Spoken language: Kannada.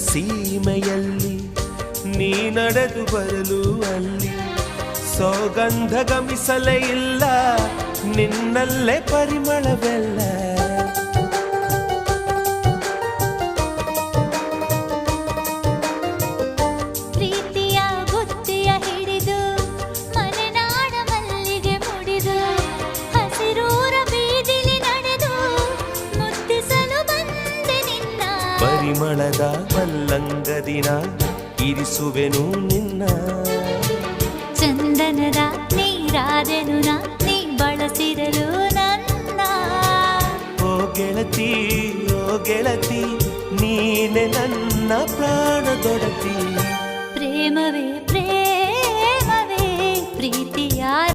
ಸೀಮೆಯಲ್ಲಿ ನೀ ನಡೆದು ಬರಲು ಅಲ್ಲಿ ಸೌಗಂಧ ಗಮಿಸಲೇ ಇಲ್ಲ ನಿನ್ನಲ್ಲೇ ಪರಿಮಳವೆಲ್ಲ ಪ್ರೀತಿಯ ಬುತ್ತಿಯ ಹಿಡಿದು ಮಲೆನಾಡ ಮಲ್ಲಿಗೆ ಮುಡಿದು ಹಸಿರೂರ ಬೀದಿಲಿ ನಡೆದು ಮುತ್ತಿಸಲು ಬಂದೆ ನಿನ್ನ ಪರಿಮಳದ ಮಲ್ಲಂಗದಿನ ಇರಿಸುವೆನು ನಿನ್ನ ಚಂದನದ ನೀರಾದೆನು ನೀ ಬಳಸಿರಲು ನನ್ನ ಓ ಗೆಳತಿ ನೀನೆ ನನ್ನ ಪ್ರಾಣದೊಡತಿ ಪ್ರೇಮವೇ ಪ್ರೇಮವೇ ಪ್ರೀತಿಯ